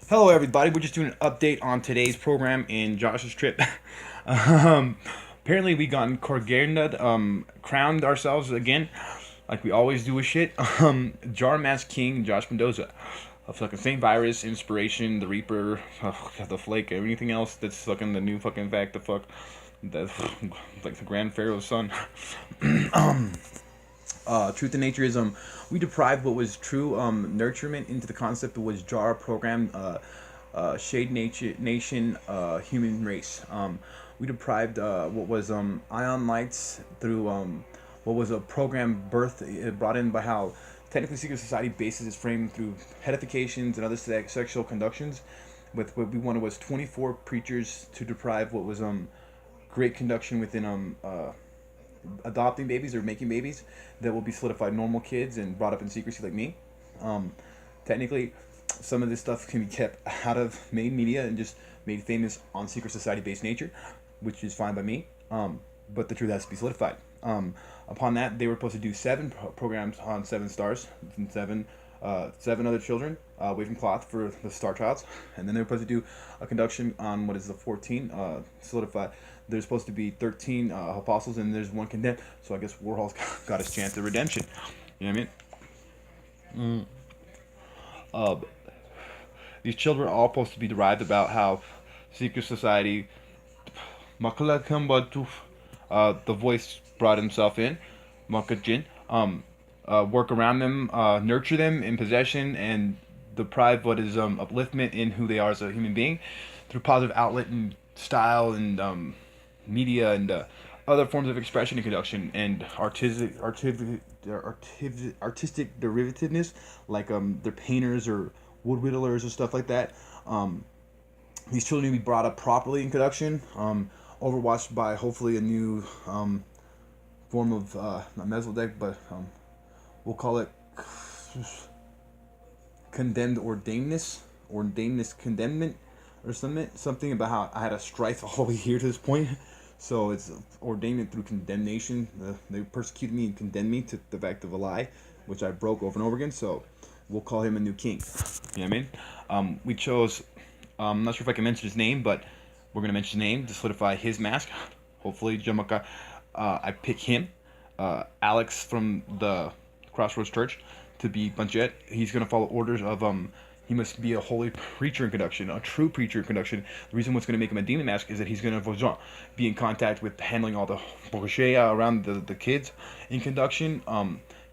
Hello, everybody. We're just doing an update on today's program in Josh's trip. um, Apparently, we got Corgerned, crowned ourselves again, like we always do with shit. Jar Mask King, Josh Mendoza. A fucking Saint Virus, Inspiration, the Reaper, the Flake, anything else that's fucking the new fucking fact, the fuck, the, like the Grand Pharaoh's son. Truth in nature is we deprived what was true nurturement into the concept of was jar program shade nature nation human race. We deprived what was ion lights through what was a program birth brought in by how technically secret society bases its frame through edifications and other sexual conductions. With what we wanted was 24 preachers to deprive what was great conduction within adopting babies or making babies that will be solidified normal kids and brought up in secrecy like me. Um, Technically, some of this stuff can be kept out of main media and just made famous on secret society based nature, which is fine by me. But the truth has to be solidified. Upon that, they were supposed to do programs on 7 stars and seven other children waving cloth for the Star Childs, and then they were supposed to do a conduction on what is the 14 solidified. There's supposed to be 13 apostles, and there's one condemned. So I guess Warhol's got his chance of redemption. You know what I mean? Uh, these children are all supposed to be derived about how secret society, the voice brought himself in, Makajin, work around them, nurture them in possession, and deprive what is upliftment in who they are as a human being through positive outlet and style and media and other forms of expression and conduction and artistic derivativeness, like they're painters or wood whittlers or stuff like that. These children need to be brought up properly in conduction, overwatched by hopefully a new form of not Mesodeck, but we'll call it condemned ordainedness condemnment, or something about how I had a strife all the way here to this point. So it's ordained through condemnation. They persecuted me and condemned me to the fact of a lie, which I broke over and over again. So we'll call him a new king. You know what I mean? We chose. I'm not sure if I can mention his name, but we're gonna mention his name to solidify his mask. Hopefully, Jamaica. I pick him, Alex from the Crossroads Church, to be Bunjet. He's gonna follow orders of He must be a holy preacher in conduction, a true preacher in conduction. The reason what's going to make him a demon mask is that he's going to be in contact with handling all the bourgeois around the kids in conduction.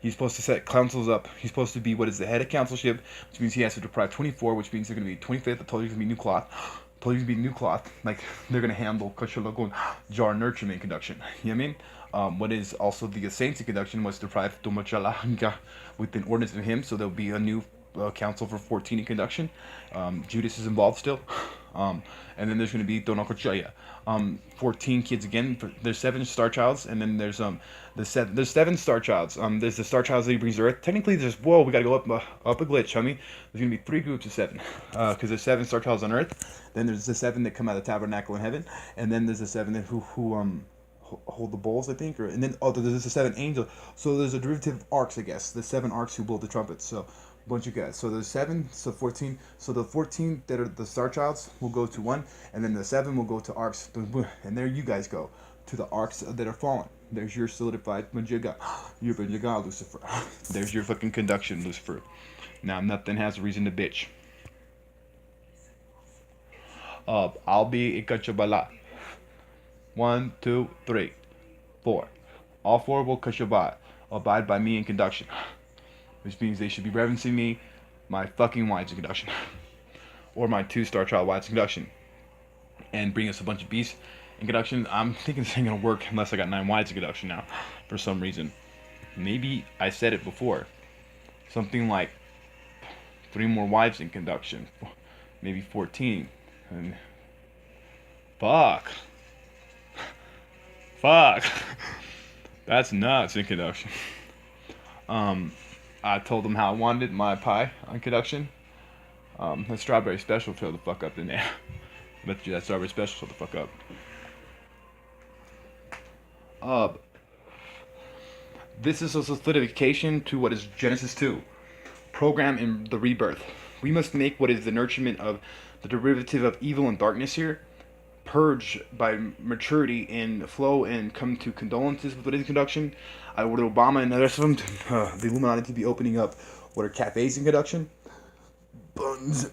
He's supposed to set councils up. He's supposed to be what is the head of councilship, which means he has to deprive 24, which means they're going to be 25th. I told you it's going to be new cloth. I told you it's going to be new cloth. Like, they're going to handle Kachalagon jar nurturement in conduction. You know what I mean? What is also the saints in conduction was deprived Domachalanga with an ordinance of him, so there'll be a new council for 14 in conduction. Judas is involved still. And then there's going to be Donakochaya. 14 kids again. There's 7 Star Childs, and then there's there's 7 Star Childs. There's the Star Childs that he brings to Earth. Technically, there's we got to go up a glitch. I mean, there's going to be 3 groups of 7, because there's 7 Star Childs on Earth. Then there's the 7 that come out of the tabernacle in heaven, and then there's the 7 that who hold the bowls, I think, and then there's the 7 angels. So there's a derivative of arcs, I guess. The 7 arcs who blow the trumpets. So bunch of guys. So there's 7, so 14. So the 14 that are the Star Childs will go to 1, and then the 7 will go to arcs, and there you guys go to the arcs that are fallen. There's your solidified Majiga, your Majiga, Lucifer. There's your fucking conduction, Lucifer. Now nothing has a reason to bitch. I'll be Ikachabala. 1, 2, 3, 4. All 4 will abide by me in conduction, which means they should be reverencing me, my fucking wides in conduction, or my 2 Star Child wides in conduction, and bring us a bunch of beasts in conduction. I'm thinking this ain't gonna work unless I got 9 wides in conduction now, for some reason. Maybe I said it before, something like 3 more wives in conduction, maybe 14, and fuck, that's nuts in conduction. I told them how I wanted my pie on conduction. That strawberry special fill the fuck up in there. I bet you that strawberry special fill the fuck up. This is a solidification to what is Genesis 2. Program in the rebirth. We must make what is the nourishment of the derivative of evil and darkness here, purge by maturity and flow and come to condolences with what is conduction. I ordered Obama and the rest of them, the Illuminati, to be opening up what are cafes in conduction. Buns.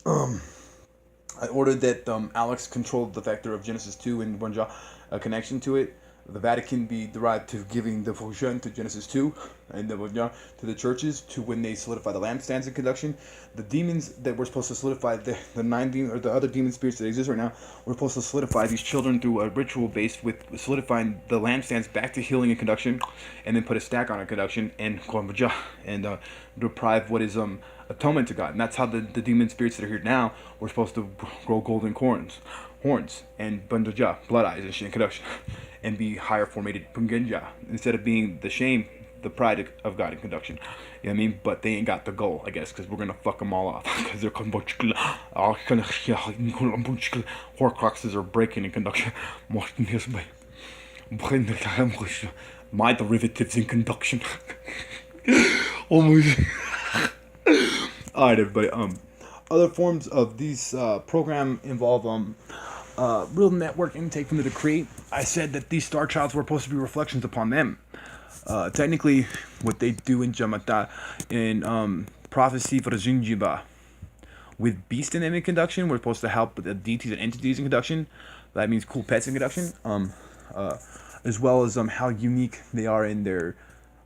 I ordered that Alex controlled the factor of Genesis 2 and Bunja, a connection to it. The Vatican be derived to giving the function to Genesis 2 and the Bunja to the churches to when they solidify the lampstands in conduction. The demons that were supposed to solidify the nine demons or the other demon spirits that exist right now were supposed to solidify these children through a ritual based with solidifying the lampstands back to healing and conduction, and then put a stack on a conduction and deprive what is atonement to God. And that's how the demon spirits that are here now were supposed to grow golden horns and bandaja, blood eyes and shit in conduction, and be higher formated pungenja instead of being the shame, the pride of God in conduction. You know what I mean? But they ain't got the goal, I guess, because we're gonna fuck them all off because they're horcruxes are breaking in conduction. My derivatives in conduction. Almost. All right, everybody. Other forms of these program involve real network intake from the decree. I said that these star childs were supposed to be reflections upon them. Technically, what they do in Jamata, in prophecy for the Zinjiba, with beast in them in conduction, we're supposed to help the deities and entities in conduction. That means cool pets in conduction. As well as how unique they are in their,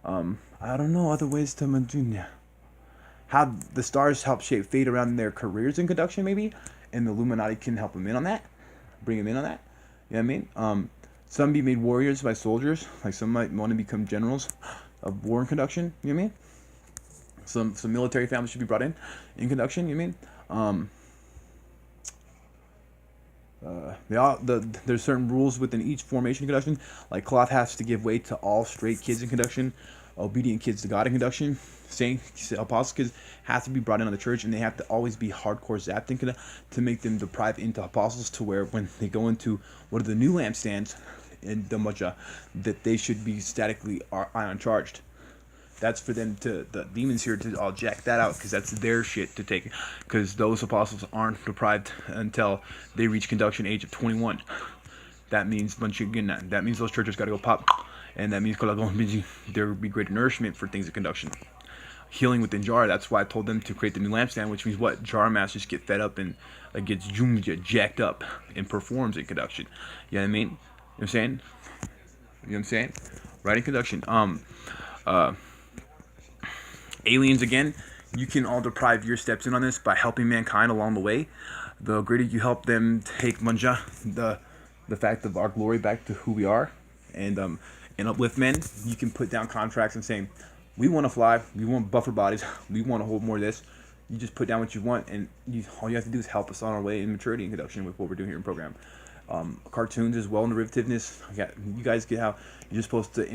I don't know, other ways to imagine. How the stars help shape fate around their careers in conduction, maybe, and the Illuminati can help them in on that, bring them in on that. You know what I mean? Some be made warriors by soldiers, like some might want to become generals of war in conduction. You know what I mean? Some military families should be brought in conduction. You know what I mean? There's certain rules within each formation in conduction. Like cloth has to give way to all straight kids in conduction, obedient kids to God in conduction. Saint apostle kids have to be brought into the church, and they have to always be hardcore zapped in to make them deprived into apostles, to where when they go into what are the new lampstands in the Maja, that they should be statically ion charged. That's for them to, the demons here, to all jack that out, because that's their shit to take, because those apostles aren't deprived until they reach conduction age of 21. That means that means those churches got to go pop, and that means there will be greater nourishment for things of conduction. Healing within jar. That's why I told them to create the new lampstand, which means what? Jar masters get fed up and gets jacked up and performs in conduction. You know what I mean? You know what I'm saying? You know what I'm saying? Right in conduction. Aliens again. You can all deprive your steps in on this by helping mankind along the way. The greater you help them take manja, the fact of our glory back to who we are, and uplift men, you can put down contracts and saying, we want to fly, we want buffer bodies, we want to hold more of this. You just put down what you want, and all you have to do is help us on our way in maturity and conduction with what we're doing here in program. Cartoons as well, and derivativeness. You guys get how you're supposed to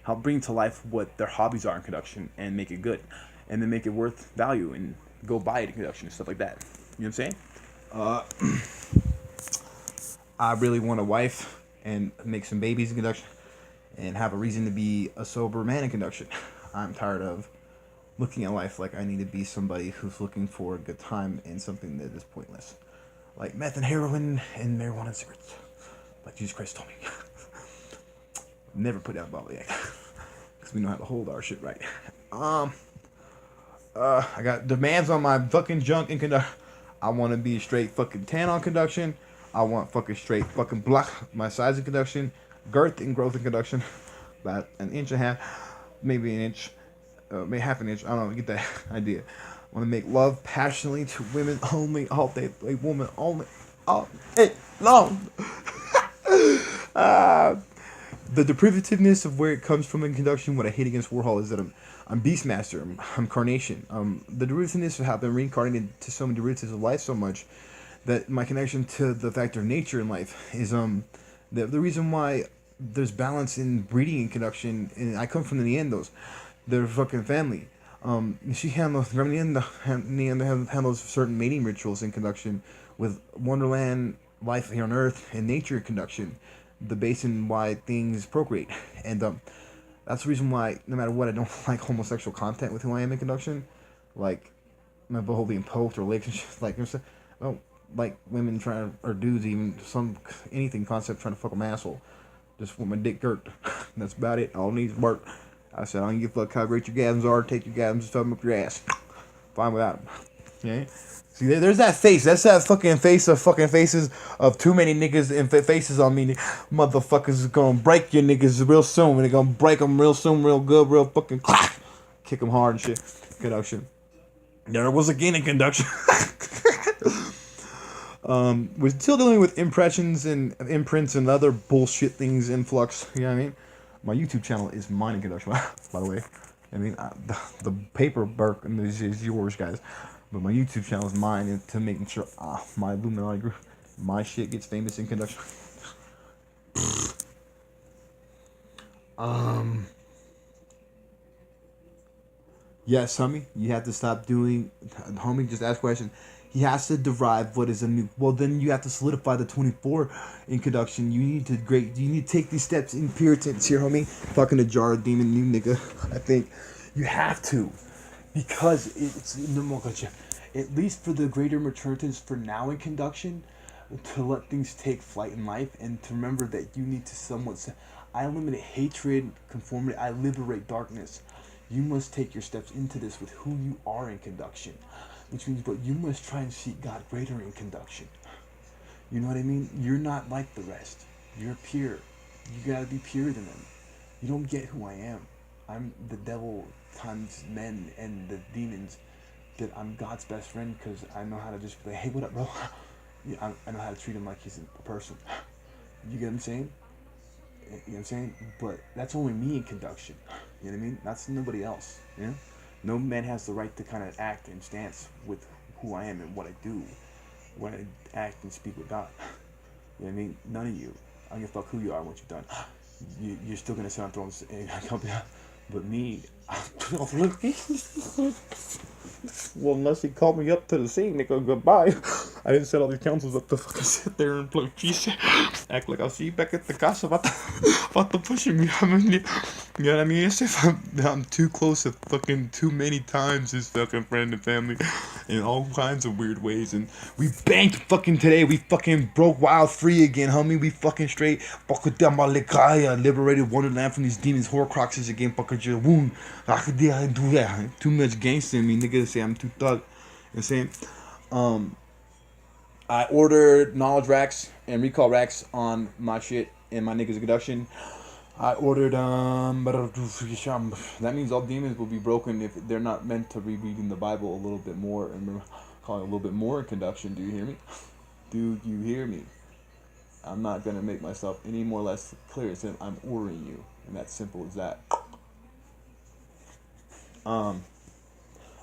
help bring to life what their hobbies are in conduction and make it good, and then make it worth value and go buy it in conduction and stuff like that. You know what I'm saying? I really want a wife and make some babies in conduction, and have a reason to be a sober man in conduction. I'm tired of looking at life like I need to be somebody who's looking for a good time in something that is pointless. Like meth and heroin and marijuana and cigarettes. Like Jesus Christ told me. Never put down Baba yet. Because we know how to hold our shit right. I got demands on my fucking junk in conduction. I want to be straight fucking 10 on conduction. I want fucking straight fucking block my size in conduction. Girth and growth in conduction, about an inch and a half, maybe an inch, maybe half an inch. I don't know. Get that idea. I want to make love passionately to women only, all day, like woman only, all day long. The deprivativeness of where it comes from in conduction. What I hate against Warhol is that I'm Beastmaster. I'm Carnation. The derivativeness of how I've been reincarnated to so many derivatives of life so much that my connection to the factor of nature in life is the reason why there's balance in breeding and conduction. And I come from the Neandos. They're fucking family. She handles certain mating rituals in conduction with Wonderland life here on Earth and nature conduction, the basin why things procreate. And that's the reason why no matter what, I don't like homosexual content with who I am in conduction. Like my butthole being poked or legs and shit. Like, I don't like women trying to, or dudes even, anything concept trying to fuck a asshole. Just want my dick dirt. That's about it. All needs work. I said, I don't give a fuck how great your gasms are. Take your gasms and stuff them up your ass. Fine without them. Yeah. See, there's that face. That's that fucking face of fucking faces of too many niggas and faces on me. Motherfuckers is gonna break your niggas real soon. They're gonna break them real soon, real good, real fucking clack. Kick them hard and shit. Conduction. There was again in conduction. We're still dealing with impressions and imprints and other bullshit things in flux. You know what I mean? My YouTube channel is mine in conduction, by the way. I mean, the paperwork is yours, guys. But my YouTube channel is mine, and to making sure my Illuminati group, my shit gets famous in conduction. Yes, homie, you have to stop doing. Homie, just ask question. He has to derive what is a new. Well, then you have to solidify the 24 in conduction. You need to take these steps in Puritans here, homie. Fucking a jar of demon new nigga. I think you have to, because it's at least for the greater maturities for now in conduction, to let things take flight in life, and to remember that you need to somewhat. I eliminate hatred, conformity. I liberate darkness. You must take your steps into this with who you are in conduction, which means, but you must try and seek God greater in conduction. You know what I mean? You're not like the rest. You're pure. You gotta be purer than them. You don't get who I am. I'm the devil times men and the demons. That I'm God's best friend because I know how to just be like, hey, what up, bro? Yeah, I know how to treat him like he's a person. You get what I'm saying? You know what I'm saying? But that's only me in conduction. You know what I mean? That's nobody else. You know? No man has the right to kind of act and stance with who I am and what I do. When I act and speak with God. You know what I mean? None of you. I don't give a fuck who you are and what you've done. You're still going to sit on thrones and come down. But me, well, unless he called me up to the scene, nigga, goodbye. I didn't set all these councils up to fucking sit there and play cheese. Act like I'll see you back at the casa. About to pushing me. I mean, you know what I mean? It's if I'm too close to fucking too many times his fucking friend and family in all kinds of weird ways. And we banked fucking today. We fucking broke wild free again, homie. We fucking straight liberated Wonderland from these demons, horcruxes again. Fucking your wound. Too much gangster in me, nigga. Say I'm too thug. You know what I'm saying? I ordered knowledge racks and recall racks on my shit and my niggas' conduction. I ordered that means all demons will be broken if they're not meant to be reading the Bible a little bit more and calling a little bit more in conduction. Do you hear me? Do you hear me? I'm not gonna make myself any more or less clear. It's I'm ordering you, and that's simple as that.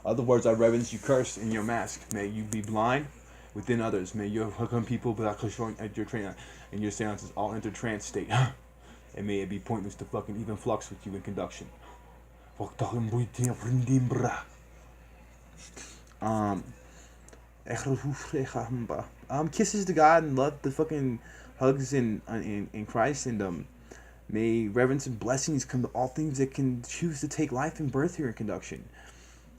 Other words, I reverence you curse in your mask. May you be blind within others. May your people at your train and your seances all enter trance state. And may it be pointless to fucking even flux with you in conduction. Kisses to God and love the fucking hugs in Christ, and may reverence and blessings come to all things that can choose to take life and birth here in conduction.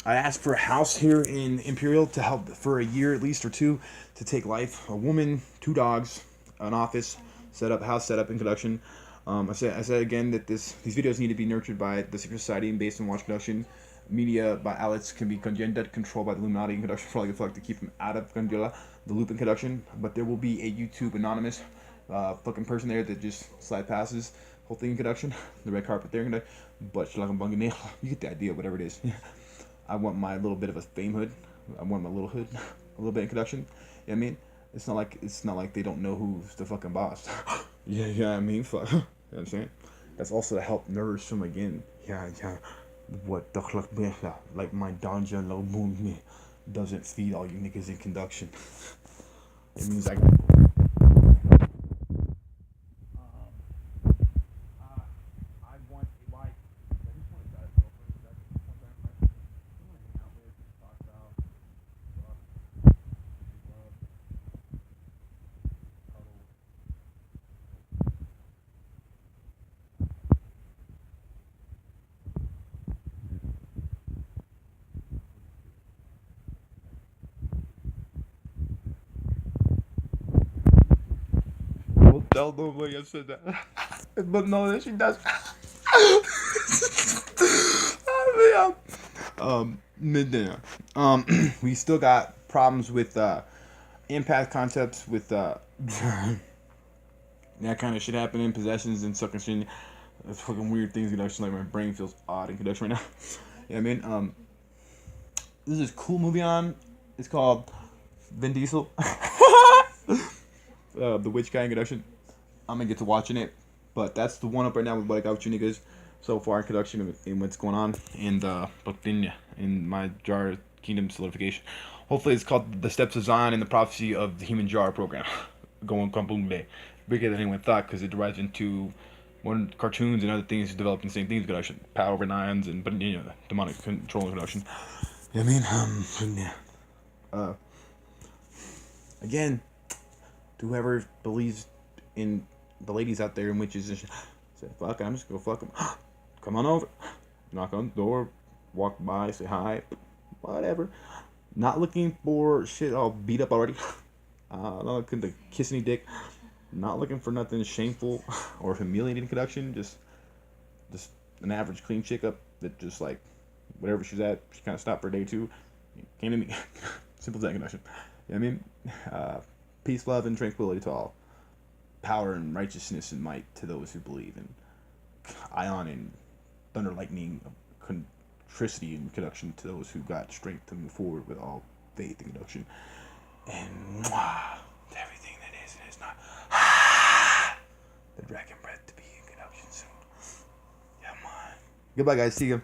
I asked for a house here in Imperial to help for a year at least or two to take life. A woman, 2 dogs, an office, house set up in conduction. I said again that these videos need to be nurtured by the secret society and based on watch conduction. Media by outlets can be controlled by the Illuminati in conduction for like to keep them out of the loop in conduction. But there will be a YouTube anonymous fucking person there that just slide passes whole thing in conduction. The red carpet there in conduction. But you get the idea, whatever it is. I want my little bit of a fame hood. I want my little hood, a little bit in conduction. You know what I mean? It's not like they don't know who's the fucking boss. Yeah, I mean, fuck. You know what I'm saying? That's also to help nourish them again. Yeah. What the like my Danja Low Moon me doesn't feed all you niggas in conduction. It means I want a wife. I just want a girlfriend. I just want to hang out with, talk about, love, cuddle. don't know why I said that. But no, that she does. Oh, yeah. Midday. We still got problems with empath concepts with that kind of shit happening, possessions and sucking shit. That's fucking weird things in connection. Like my brain feels odd in connection right now. Yeah, I mean, there's this cool movie on. It's called Vin Diesel, the witch guy in connection. I'm gonna get to watching it, but that's the one up right now with what I got with you niggas so far in connection and what's going on and but then yeah, in my jar kingdom solidification. Hopefully, it's called The Steps of Zion and the Prophecy of the Human Jar program. Going Kampumbe. Bigger than anyone thought because it derives into modern cartoons and other things developing the same things. Production, power over nines, and but you know, demonic control and production. Yeah, I mean, yeah. Again, to whoever believes in the ladies out there in witches and shit, say fuck it, I'm just gonna fuck them. Come on over, knock on the door, walk by, say hi, whatever. Not looking for shit all beat up already. Not looking to kiss any dick. Not looking for nothing shameful or humiliating conduction. Just an average clean chick up that just like whatever she's at, she kind of stopped for a day or two. Came to me. Simple as that conduction. You know what I mean? Peace, love, and tranquility to all. Power and righteousness and might to those who believe. And ion and thunder, lightning, contricity and conduction to those who got strength to move forward with all faith and conduction. And everything that is and is not. The dragon breath to be in conduction soon. Yeah, man. Goodbye, guys. See you.